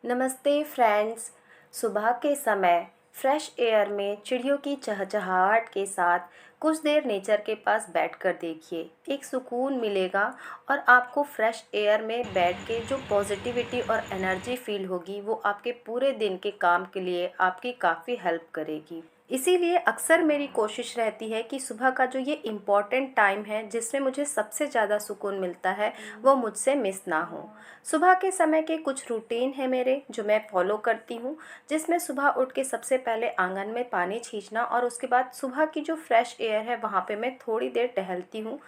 नमस्ते फ्रेंड्स। सुबह के समय फ्रेश एयर में चिड़ियों की चहचहाहट के साथ कुछ देर नेचर के पास बैठकर देखिए, एक सुकून मिलेगा और आपको फ्रेश एयर में बैठ के जो पॉजिटिविटी और एनर्जी फील होगी वो आपके पूरे दिन के काम के लिए आपकी काफ़ी हेल्प करेगी। इसीलिए अक्सर मेरी कोशिश रहती है कि सुबह का जो ये इम्पॉर्टेंट टाइम है जिसमें मुझे सबसे ज़्यादा सुकून मिलता है वो मुझसे मिस ना हो। सुबह के समय के कुछ रूटीन है मेरे जो मैं फॉलो करती हूँ, जिसमें सुबह उठ के सबसे पहले आंगन में पानी छींचना और उसके बाद सुबह की जो फ्रेश एयर है वहाँ पे मैं थोड़ी देर टहलती हूँ।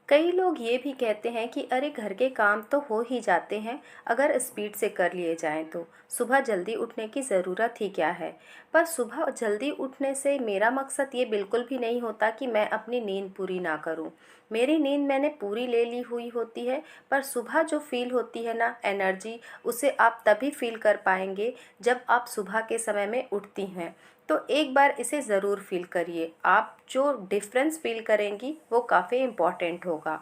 कई लोग ये भी कहते हैं कि अरे घर के काम तो हो ही जाते हैं अगर स्पीड से कर लिए जाएं तो सुबह जल्दी उठने की ज़रूरत ही क्या है। पर सुबह जल्दी उठने से मेरा मकसद ये बिल्कुल भी नहीं होता कि मैं अपनी नींद पूरी ना करूं। मेरी नींद मैंने पूरी ले ली हुई होती है, पर सुबह जो फील होती है ना एनर्जी, उसे आप तभी फील कर पाएंगे जब आप सुबह के समय में उठती हैं। तो एक बार इसे ज़रूर फील करिए, आप जो डिफरेंस फील करेंगी वो काफ़ी इम्पॉर्टेंट होगा।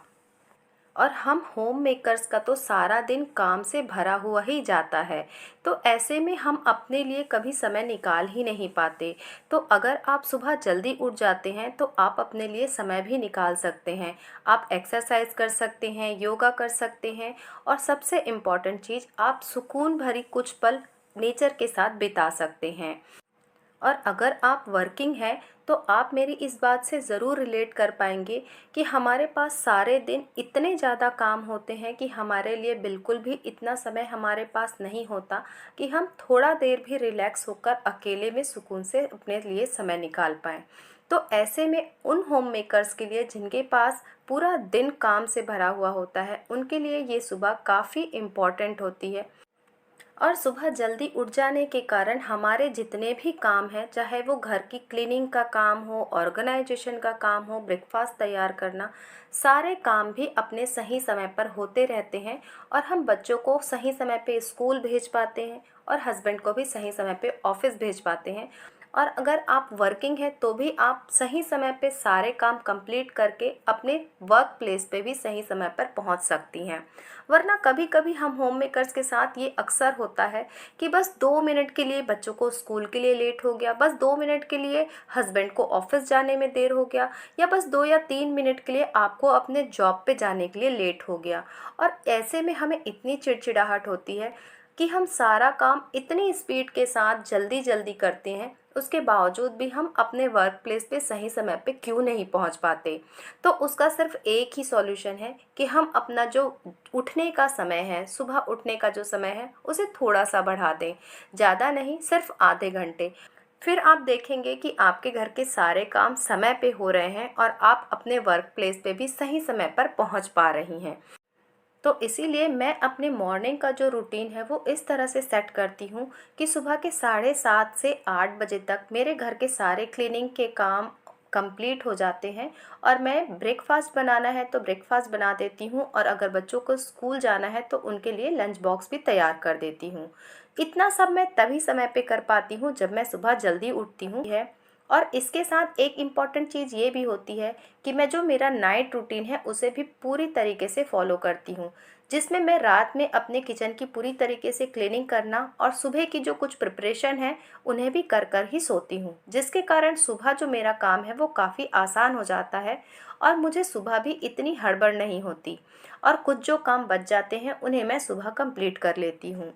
और हम होम मेकर्स का तो सारा दिन काम से भरा हुआ ही जाता है, तो ऐसे में हम अपने लिए कभी समय निकाल ही नहीं पाते। तो अगर आप सुबह जल्दी उठ जाते हैं तो आप अपने लिए समय भी निकाल सकते हैं। आप एक्सरसाइज कर सकते हैं, योगा कर सकते हैं और सबसे इम्पॉर्टेंट चीज़, आप सुकून भरी कुछ पल नेचर के साथ बिता सकते हैं। और अगर आप वर्किंग हैं तो आप मेरी इस बात से ज़रूर रिलेट कर पाएंगे कि हमारे पास सारे दिन इतने ज़्यादा काम होते हैं कि हमारे लिए बिल्कुल भी इतना समय हमारे पास नहीं होता कि हम थोड़ा देर भी रिलैक्स होकर अकेले में सुकून से अपने लिए समय निकाल पाएँ। तो ऐसे में उन होम मेकर्स के लिए जिनके पास पूरा दिन काम से भरा हुआ होता है, उनके लिए ये सुबह काफ़ी इम्पॉर्टेंट होती है। और सुबह जल्दी उठ जाने के कारण हमारे जितने भी काम हैं, चाहे वो घर की क्लीनिंग का काम हो, ऑर्गेनाइजेशन का काम हो, ब्रेकफास्ट तैयार करना, सारे काम भी अपने सही समय पर होते रहते हैं और हम बच्चों को सही समय पे स्कूल भेज पाते हैं और हस्बैंड को भी सही समय पे ऑफिस भेज पाते हैं। और अगर आप वर्किंग है तो भी आप सही समय पे सारे काम कंप्लीट करके अपने वर्क प्लेस पे भी सही समय पर पहुंच सकती हैं। वरना कभी कभी हम होम मेकर्स के साथ ये अक्सर होता है कि बस 2 मिनट के लिए बच्चों को स्कूल के लिए लेट हो गया, बस 2 मिनट के लिए हस्बैंड को ऑफिस जाने में देर हो गया, या बस 2 या 3 मिनट के लिए आपको अपने जॉब पे जाने के लिए लेट हो गया। और ऐसे में हमें इतनी चिड़चिड़ाहट होती है कि हम सारा काम इतनी स्पीड के साथ जल्दी जल्दी करते हैं, उसके बावजूद भी हम अपने वर्क प्लेस पे सही समय पे क्यों नहीं पहुंच पाते। तो उसका सिर्फ एक ही सॉल्यूशन है कि हम अपना जो उठने का समय है, सुबह उठने का जो समय है, उसे थोड़ा सा बढ़ा दें। ज़्यादा नहीं, सिर्फ आधे घंटे। फिर आप देखेंगे कि आपके घर के सारे काम समय पे हो रहे हैं और आप अपने वर्क प्लेस पे भी सही समय पर पहुंच पा रही हैं। तो इसीलिए मैं अपने मॉर्निंग का जो रूटीन है वो इस तरह से सेट करती हूँ कि सुबह के 7:30 से 8 बजे तक मेरे घर के सारे क्लीनिंग के काम कंप्लीट हो जाते हैं और मैं ब्रेकफास्ट बनाना है तो ब्रेकफास्ट बना देती हूँ और अगर बच्चों को स्कूल जाना है तो उनके लिए लंच बॉक्स भी तैयार कर देती हूँ। इतना सब मैं तभी समय पे कर पाती हूँ जब मैं सुबह जल्दी उठती हूँ है। और इसके साथ एक इम्पॉर्टेंट चीज़ ये भी होती है कि मैं जो मेरा नाइट रूटीन है उसे भी पूरी तरीके से फॉलो करती हूँ, जिसमें मैं रात में अपने किचन की पूरी तरीके से क्लीनिंग करना और सुबह की जो कुछ प्रिपरेशन है उन्हें भी कर कर ही सोती हूँ, जिसके कारण सुबह जो मेरा काम है वो काफ़ी आसान हो जाता है और मुझे सुबह भी इतनी हड़बड़ नहीं होती और कुछ जो काम बच जाते हैं उन्हें मैं सुबह कंप्लीट कर लेती हूँ।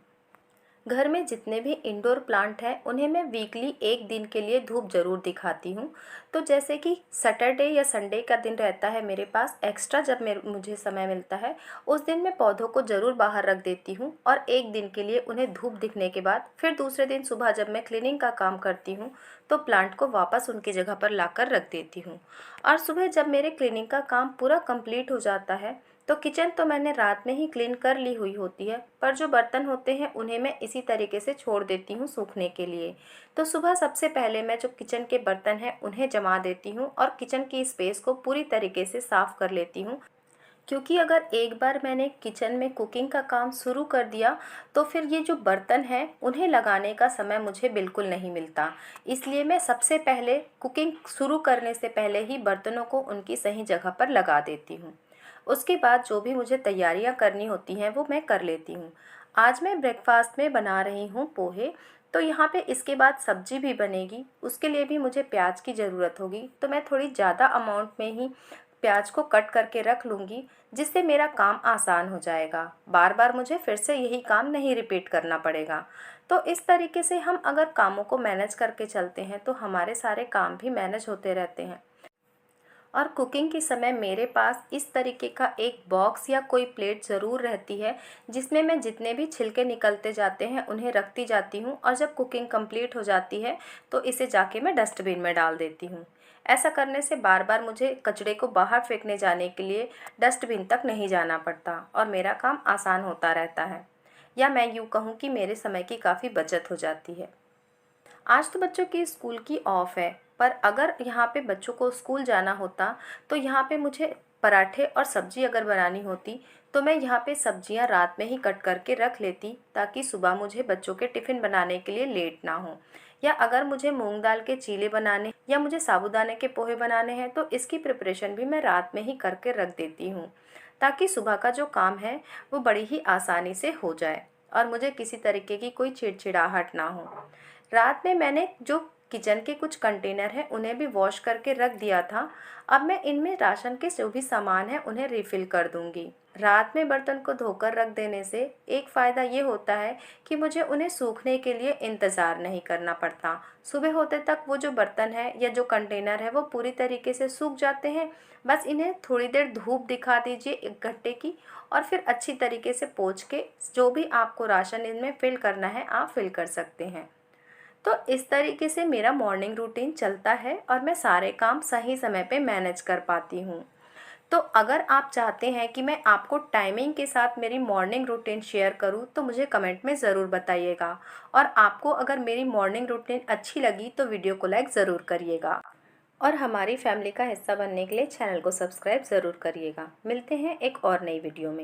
घर में जितने भी इंडोर प्लांट हैं उन्हें मैं वीकली एक दिन के लिए धूप ज़रूर दिखाती हूँ। तो जैसे कि सैटरडे या संडे का दिन रहता है मेरे पास एक्स्ट्रा, जब मुझे समय मिलता है उस दिन मैं पौधों को ज़रूर बाहर रख देती हूँ और एक दिन के लिए उन्हें धूप दिखने के बाद फिर दूसरे दिन सुबह जब मैं क्लीनिंग का काम करती हूँ तो प्लांट को वापस उनकी जगह पर लाकर रख देती हूँ। और सुबह जब मेरे क्लीनिंग का काम पूरा कंप्लीट हो जाता है तो किचन तो मैंने रात में ही क्लीन कर ली हुई होती है, पर जो बर्तन होते हैं उन्हें मैं इसी तरीके से छोड़ देती हूँ सूखने के लिए। तो सुबह सबसे पहले मैं जो किचन के बर्तन हैं उन्हें जमा देती हूँ और किचन की स्पेस को पूरी तरीके से साफ़ कर लेती हूँ। क्योंकि अगर एक बार मैंने किचन में कुकिंग का काम शुरू कर दिया तो फिर ये जो बर्तन हैं उन्हें लगाने का समय मुझे बिल्कुल नहीं मिलता। इसलिए मैं सबसे पहले कुकिंग शुरू करने से पहले ही बर्तनों को उनकी सही जगह पर लगा देती हूँ। उसके बाद जो भी मुझे तैयारियाँ करनी होती हैं वो मैं कर लेती हूँ। आज मैं ब्रेकफास्ट में बना रही हूँ पोहे। तो यहाँ पे इसके बाद सब्जी भी बनेगी, उसके लिए भी मुझे प्याज की ज़रूरत होगी। तो मैं थोड़ी ज़्यादा अमाउंट में ही प्याज को कट करके रख लूँगी, जिससे मेरा काम आसान हो जाएगा। बार बार मुझे फिर से यही काम नहीं रिपीट करना पड़ेगा। तो इस तरीके से हम अगर कामों को मैनेज करके चलते हैं तो हमारे सारे काम भी मैनेज होते रहते हैं। और कुकिंग के समय मेरे पास इस तरीके का एक बॉक्स या कोई प्लेट ज़रूर रहती है, जिसमें मैं जितने भी छिलके निकलते जाते हैं उन्हें रखती जाती हूँ, और जब कुकिंग कंप्लीट हो जाती है तो इसे जाके मैं डस्टबिन में डाल देती हूँ। ऐसा करने से बार बार मुझे कचरे को बाहर फेंकने जाने के लिए डस्टबिन तक नहीं जाना पड़ता और मेरा काम आसान होता रहता है, या मैं यूँ कहूँ कि मेरे समय की काफ़ी बचत हो जाती है। आज तो बच्चों की स्कूल की ऑफ है, पर अगर यहाँ पे बच्चों को स्कूल जाना होता तो यहाँ पे मुझे पराठे और सब्जी अगर बनानी होती तो मैं यहाँ पे सब्जियाँ रात में ही कट करके रख लेती, ताकि सुबह मुझे बच्चों के टिफ़िन बनाने के लिए लेट ना हो। या अगर मुझे मूंग दाल के चीले बनाने या मुझे साबूदाने के पोहे बनाने हैं तो इसकी प्रिपरेशन भी मैं रात में ही करके रख देती हूँ, ताकि सुबह का जो काम है वो बड़ी ही आसानी से हो जाए और मुझे किसी तरीके की कोई चिड़चिड़ाहट ना हो। रात में मैंने जो किचन के कुछ कंटेनर हैं उन्हें भी वॉश करके रख दिया था। अब मैं इनमें राशन के जो भी सामान है उन्हें रिफ़िल कर दूंगी। रात में बर्तन को धोकर रख देने से एक फ़ायदा ये होता है कि मुझे उन्हें सूखने के लिए इंतज़ार नहीं करना पड़ता। सुबह होते तक वो जो बर्तन है या जो कंटेनर है वो पूरी तरीके से सूख जाते हैं। बस इन्हें थोड़ी देर धूप दिखा दीजिए 1 घंटे की, और फिर अच्छी तरीके से पोंछ के जो भी आपको राशन इनमें फ़िल करना है आप फ़िल कर सकते हैं। तो इस तरीके से मेरा मॉर्निंग रूटीन चलता है और मैं सारे काम सही समय पे मैनेज कर पाती हूँ। तो अगर आप चाहते हैं कि मैं आपको टाइमिंग के साथ मेरी मॉर्निंग रूटीन शेयर करूँ तो मुझे कमेंट में ज़रूर बताइएगा। और आपको अगर मेरी मॉर्निंग रूटीन अच्छी लगी तो वीडियो को लाइक ज़रूर करिएगा, और हमारी फैमिली का हिस्सा बनने के लिए चैनल को सब्सक्राइब ज़रूर करिएगा। मिलते हैं एक और नई वीडियो में।